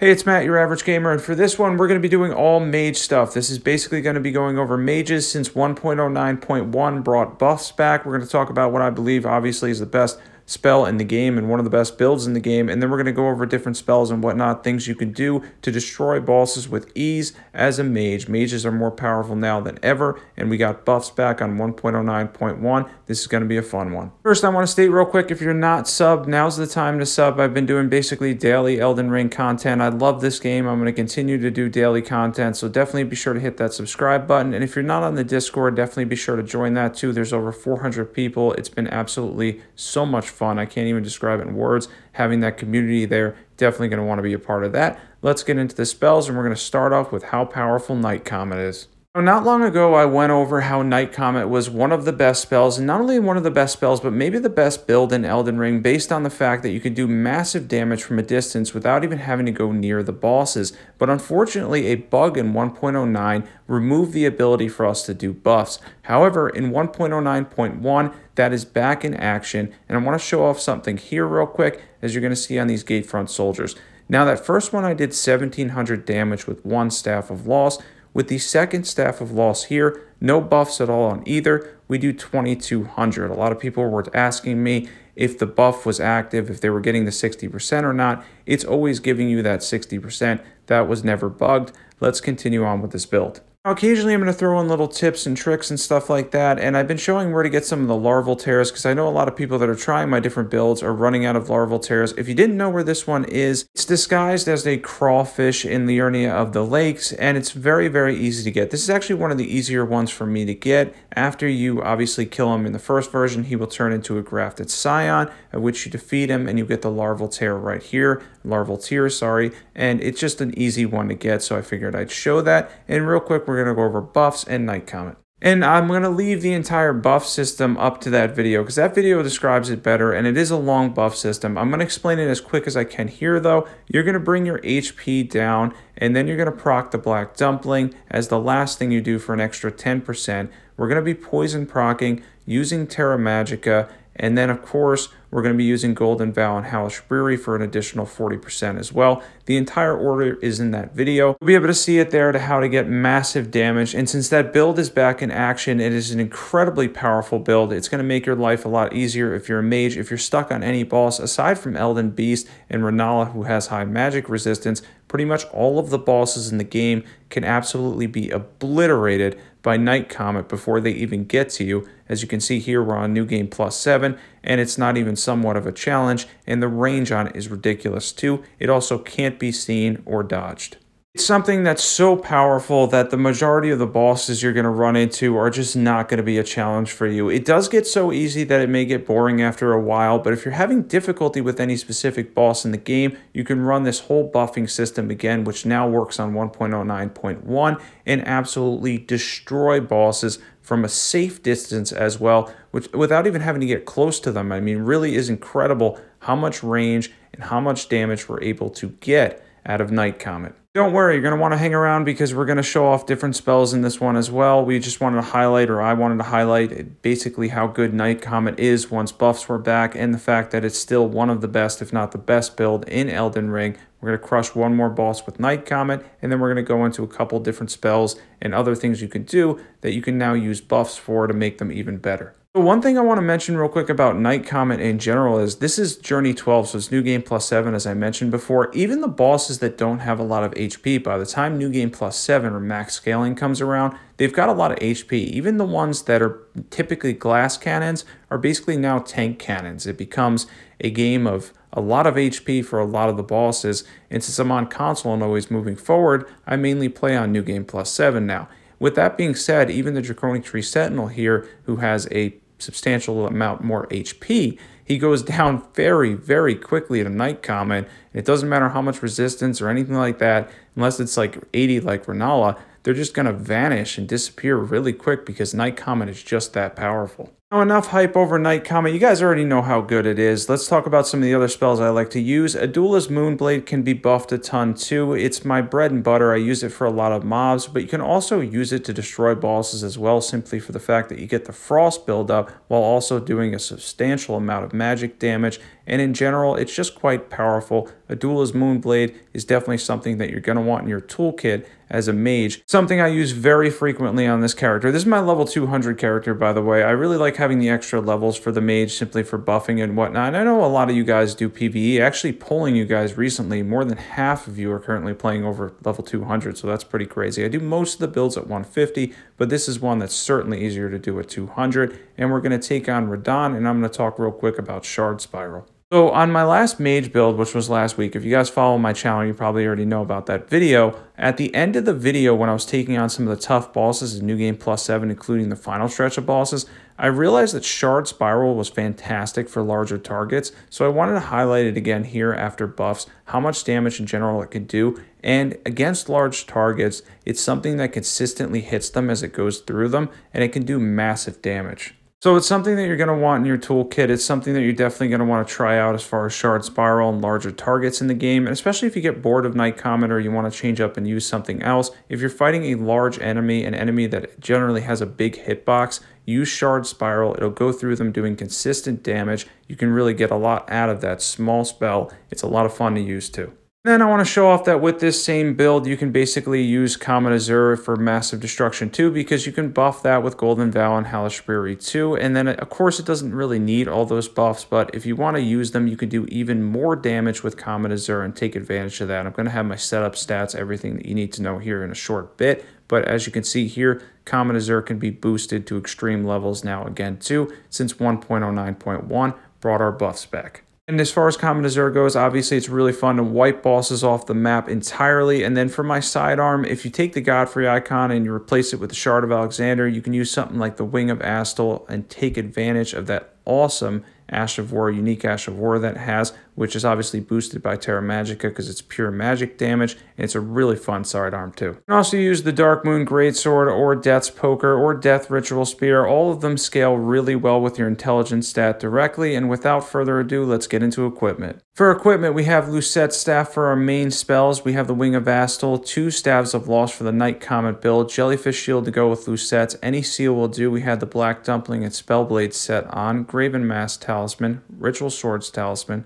Hey, it's Matt, your average gamer, and for this one, we're going to be doing all mage stuff. This is basically going to be going over mages since 1.09.1 brought buffs back. We're going to talk about what I believe, obviously, is the best spell in the game and one of the best builds in the game, and then we're going to go over different spells and whatnot, things you can do to destroy bosses with ease as a mage. Mages are more powerful now than ever, and we got buffs back on 1.09.1. This is going to be a fun one. First, I want to state real quick, if you're not subbed, now's the time to sub. I've been doing basically daily Elden Ring content. I love this game. I'm going to continue to do daily content, so definitely be sure to hit that subscribe button, and if you're not on the Discord, definitely be sure to join that too. There's over 400 people. It's been absolutely so much fun. I can't even describe it in words. Having that community there, definitely going to want to be a part of that. Let's get into the spells, and we're going to start off with how powerful Night Comet is. Not long ago, I went over how Night Comet was one of the best spells, and not only one of the best spells, but maybe the best build in Elden Ring, based on the fact that you could do massive damage from a distance without even having to go near the bosses. But unfortunately, a bug in 1.09 removed the ability for us to do buffs. However, in 1.09.1, that is back in action, and I want to show off something here real quick, as you're going to see on these Gatefront soldiers. Now, that first one I did 1700 damage with one Staff of Loss. With the second Staff of Loss here, no buffs at all on either, we do 2200. A lot of people were asking me if the buff was active, if they were getting the 60% or not. It's always giving you that 60%. That was never bugged. Let's continue on with this build. Now, occasionally I'm going to throw in little tips and tricks and stuff like that, and I've been showing where to get some of the larval tears, because I know a lot of people that are trying my different builds are running out of larval tears. If you didn't know where this one is, it's disguised as a crawfish in the area of the lakes, and it's very, very easy to get. This is actually one of the easier ones for me to get. After you obviously kill him in the first version, he will turn into a grafted scion, at which you defeat him, and you get the larval tear right here. Larval tear, sorry, and it's just an easy one to get, so I figured I'd show that. And real quick, we're going to go over buffs and Night Comet. And I'm going to leave the entire buff system up to that video, because that video describes it better, and it is a long buff system. I'm going to explain it as quick as I can here, though. You're going to bring your HP down, and then you're going to proc the Black Dumpling as the last thing you do for an extra 10%. We're going to be poison procking using Terra Magica, and then, of course, we're going to be using Golden Vow and Howl Shabriri for an additional 40% as well. The entire order is in that video. You'll be able to see it there to how to get massive damage. And since that build is back in action, it is an incredibly powerful build. It's going to make your life a lot easier if you're a mage. If you're stuck on any boss, aside from Elden Beast and Renala, who has high magic resistance, pretty much all of the bosses in the game can absolutely be obliterated by Night Comet before they even get to you. As you can see here, we're on New Game Plus 7, and it's not even somewhat of a challenge, and the range on it is ridiculous too. It also can't be seen or dodged. It's something that's so powerful that the majority of the bosses you're going to run into are just not going to be a challenge for you. It does get so easy that it may get boring after a while, but if you're having difficulty with any specific boss in the game, you can run this whole buffing system again, which now works on 1.09.1, and absolutely destroy bosses from a safe distance as well, which without even having to get close to them. I mean, really is incredible how much range and how much damage we're able to get out of Night Comet. Don't worry, you're going to want to hang around, because we're going to show off different spells in this one as well. We just wanted to highlight, or I wanted to highlight, basically how good Night Comet is once buffs were back, and the fact that it's still one of the best, if not the best build in Elden Ring. We're going to crush one more boss with Night Comet, and then we're going to go into a couple different spells and other things you can do that you can now use buffs for to make them even better. So one thing I want to mention real quick about Night Comet in general is this is Journey 12, so it's New Game Plus 7, as I mentioned before. Even the bosses that don't have a lot of HP, by the time New Game Plus 7 or max scaling comes around, they've got a lot of HP. Even the ones that are typically glass cannons are basically now tank cannons. It becomes a game of a lot of HP for a lot of the bosses, and since I'm on console and always moving forward, I mainly play on New Game Plus 7 now. With that being said, even the Draconic Tree Sentinel here, who has a substantial amount more HP, he goes down very, very quickly at a Night Comet. It doesn't matter how much resistance or anything like that, unless it's like 80 like Renala, they're just going to vanish and disappear really quick, because Night Comet is just that powerful. Now, enough hype over Night Comet. You guys already know how good it is. Let's talk about some of the other spells I like to use. Adula's Moonblade can be buffed a ton too. It's my bread and butter. I use it for a lot of mobs, but you can also use it to destroy bosses as well, simply for the fact that you get the frost buildup while also doing a substantial amount of magic damage and in general, it's just quite powerful. A Duelist Moonblade is definitely something that you're going to want in your toolkit as a mage. Something I use very frequently on this character. This is my level 200 character, by the way. I really like having the extra levels for the mage simply for buffing and whatnot. And I know a lot of you guys do PvE. Actually, polling you guys recently, more than half of you are currently playing over level 200, so that's pretty crazy. I do most of the builds at 150, but this is one that's certainly easier to do at 200. And we're going to take on Radahn, and I'm going to talk real quick about Shard Spiral. So on my last mage build, which was last week, if you guys follow my channel, you probably already know about that video. At the end of the video, when I was taking on some of the tough bosses in New Game Plus 7, including the final stretch of bosses, I realized that Shard Spiral was fantastic for larger targets. So I wanted to highlight it again here after buffs, how much damage in general it could do. And against large targets, it's something that consistently hits them as it goes through them, and it can do massive damage. So it's something that you're going to want in your toolkit. It's something that you're definitely going to want to try out as far as Shard Spiral and larger targets in the game. And especially if you get bored of Night Comet or you want to change up and use something else. If you're fighting a large enemy, an enemy that generally has a big hitbox, use Shard Spiral. It'll go through them doing consistent damage. You can really get a lot out of that small spell. It's a lot of fun to use too. Then I want to show off that with this same build, you can basically use Comet Azur for massive destruction too, because you can buff that with Golden Vow and Howl Shabriri too. And then of course it doesn't really need all those buffs, but if you want to use them, you can do even more damage with Comet Azur and take advantage of that. I'm going to have my setup stats, everything that you need to know here in a short bit. But as you can see here, Comet Azur can be boosted to extreme levels now again too, since 1.09.1 brought our buffs back. And as far as Comet Azur goes, obviously it's really fun to wipe bosses off the map entirely. And then for my sidearm, if you take the Godfrey Icon and you replace it with the Shard of Alexander, you can use something like the Wing of Astel and take advantage of that awesome Ash of War, unique Ash of War that it has, which is obviously boosted by Terra Magica because it's pure magic damage, and it's a really fun sidearm too. You can also use the Dark Moon Greatsword or Death's Poker or Death Ritual Spear. All of them scale really well with your intelligence stat directly, and without further ado, let's get into equipment. For equipment, we have Lusat Staff for our main spells. We have the Wing of Astel, 2 Staves of Loss for the Night Comet build, Jellyfish Shield to go with Lusat's, any seal will do. We had the Black Dumpling and Spellblade set on, Graven Mask Talisman, Ritual Swords Talisman,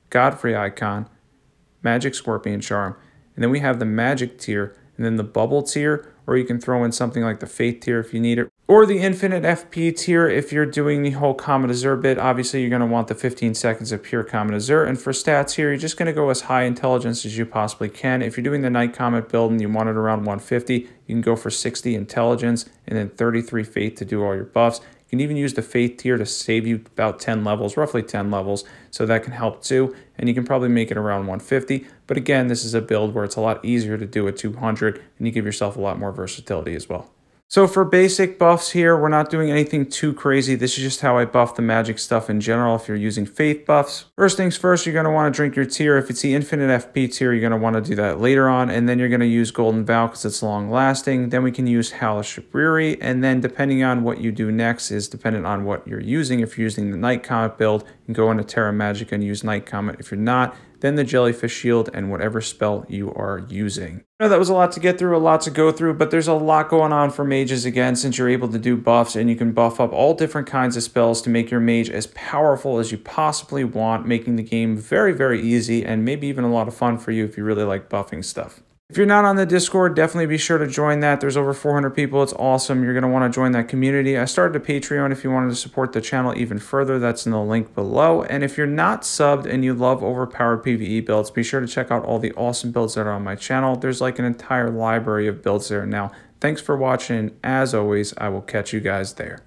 Godfrey Icon, Magic Scorpion Charm, and then we have the Magic tier, and then the Bubble tier, or you can throw in something like the Faith tier if you need it, or the Infinite FP tier if you're doing the whole Comet Azur bit. Obviously, you're going to want the 15 seconds of pure Comet Azur, and for stats here, you're just going to go as high intelligence as you possibly can. If you're doing the Night Comet build and you want it around 150, you can go for 60 intelligence and then 33 Faith to do all your buffs. You can even use the Faith tier to save you about 10 levels, roughly 10 levels, so that can help too, and you can probably make it around 150. But again, this is a build where it's a lot easier to do at 200, and you give yourself a lot more versatility as well. So for basic buffs here, we're not doing anything too crazy. This is just how I buff the magic stuff in general if you're using faith buffs. First things first, you're going to want to drink your tier. If it's the Infinite FP tier, you're going to want to do that later on. And then you're going to use Golden Vow because it's long lasting. Then we can use Howl Shabriri. And then depending on what you do next is dependent on what you're using. If you're using the Night Comet build, you can go into Terra Magica and use Night Comet. If you're not, then the Jellyfish Shield and whatever spell you are using. I know that was a lot to get through, a lot to go through, but there's a lot going on for mages again since you're able to do buffs and you can buff up all different kinds of spells to make your mage as powerful as you possibly want, making the game very, very easy and maybe even a lot of fun for you if you really like buffing stuff. If you're not on the Discord, definitely be sure to join that. There's over 400 people. It's awesome. You're going to want to join that community. I started a Patreon if you wanted to support the channel even further. That's in the link below. And if you're not subbed and you love overpowered PvE builds, be sure to check out all the awesome builds that are on my channel. There's like an entire library of builds there now. Thanks for watching. As always, I will catch you guys there.